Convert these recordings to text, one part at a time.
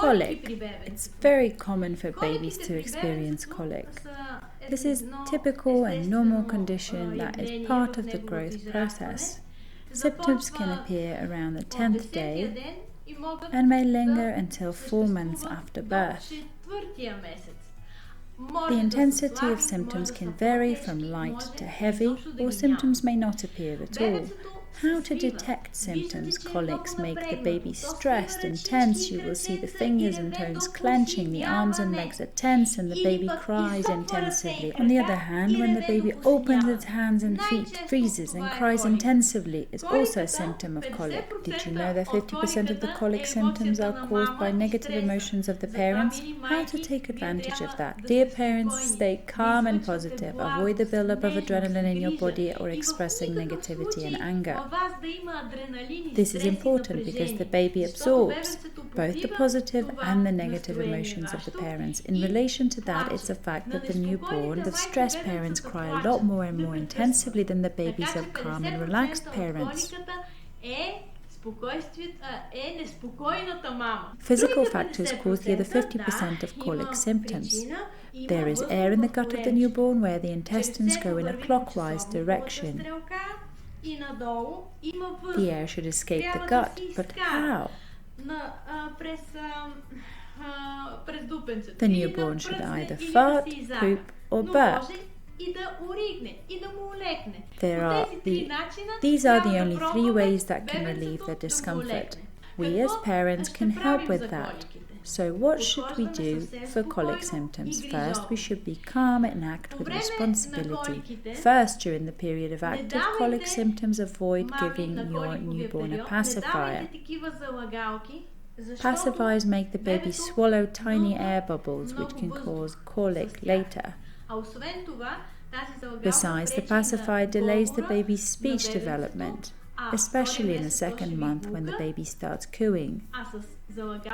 Colic. It's very common for babies to experience colic. This is typical and normal condition that is part of the growth process. Symptoms can appear around the 10th day and may linger until 4 months after birth. The intensity of symptoms can vary from light to heavy, or symptoms may not appear at all. How to detect symptoms? Colics make the baby stressed and tense. You will see the fingers and toes clenching, the arms and legs are tense, and the baby cries intensively. On the other hand, when the baby opens its hands and feet, freezes and cries intensively, is also a symptom of colic. Did you know that 50% of the colic symptoms are caused by negative emotions of the parents? How to take advantage of that? Dear parents, stay calm and positive. Avoid the buildup of adrenaline in your body or expressing negativity and anger. This is important because the baby absorbs both the positive and the negative emotions of the parents. In relation to that, it's a fact that the newborn, the stressed parents, cry a lot more and more intensively than the babies of calm and relaxed parents. Physical factors cause the other 50% of colic symptoms. There is air in the gut of the newborn where the intestines go in a clockwise direction. The air should escape the gut, but how? The newborn should either fart, poop, or burp. These are the only 3 ways that can relieve the discomfort. We as parents can help with that. So what should we do for colic symptoms? First, we should be calm and act with responsibility. First, during the period of active colic symptoms, avoid giving your newborn a pacifier. Pacifiers make the baby swallow tiny air bubbles, which can cause colic later. Besides, the pacifier delays the baby's speech development, especially in the 2nd month when the baby starts cooing.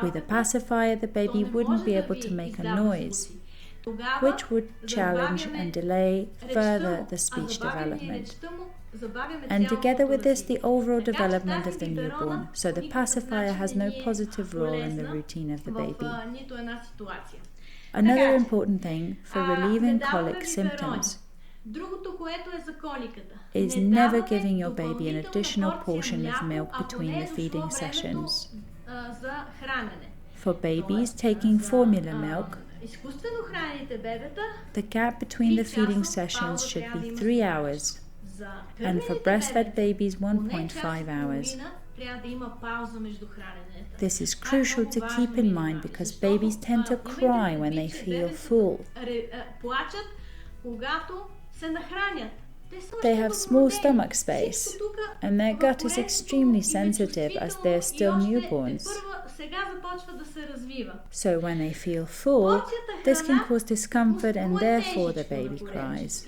With a pacifier, the baby wouldn't be able to make a noise, which would challenge and delay further the speech development. And together with this, the overall development of the newborn, so the pacifier has no positive role in the routine of the baby. Another important thing for relieving colic symptoms is never giving your baby an additional portion of milk between the feeding sessions. For babies taking formula milk, the gap between the feeding sessions should be 3 hours, and for breastfed babies 1.5 hours. This is crucial to keep in mind because babies tend to cry when they feel full. They have small stomach space, and their gut is extremely sensitive as they're still newborns. So when they feel full, this can cause discomfort and therefore the baby cries.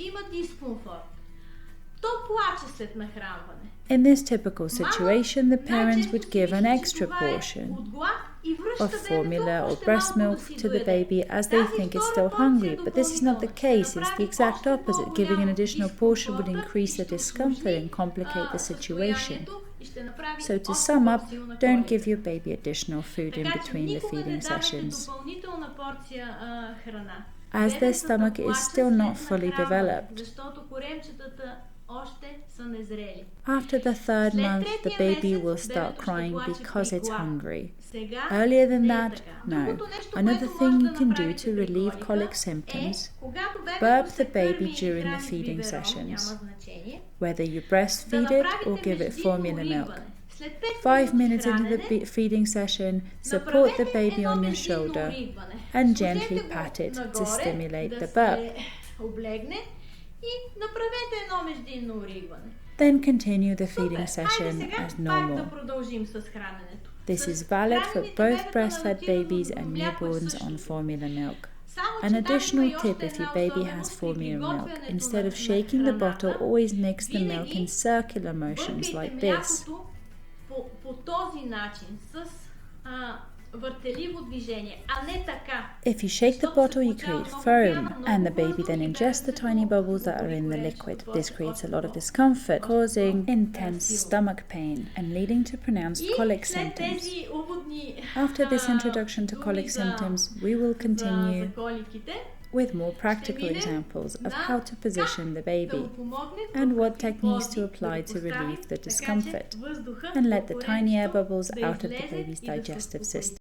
In this typical situation, the parents would give an extra portion of formula or breast milk to the baby as they think it's still hungry, but this is not the case. It's the exact opposite. Giving an additional portion would increase the discomfort and complicate the situation. So to sum up, don't give your baby additional food in between the feeding sessions, as their stomach is still not fully developed. After the 3rd month, the baby will start crying because it's hungry. Earlier than that, no. Another thing you can do to relieve colic symptoms: burp the baby during the feeding sessions, whether you breastfeed it or give it formula milk. 5 minutes into the feeding session, support the baby on your shoulder and gently pat it to stimulate the burp. Then continue the feeding session as normal. This is valid for both breastfed babies and newborns on formula milk. An additional tip: if your baby has formula milk, instead of shaking the bottle, always mix the milk in circular motions like this. If you shake the bottle, you create foam, and the baby then ingests the tiny bubbles that are in the liquid. This creates a lot of discomfort, causing intense stomach pain and leading to pronounced colic symptoms. After this introduction to colic symptoms, we will continue with more practical examples of how to position the baby and what techniques to apply to relieve the discomfort and let the tiny air bubbles out of the baby's digestive system.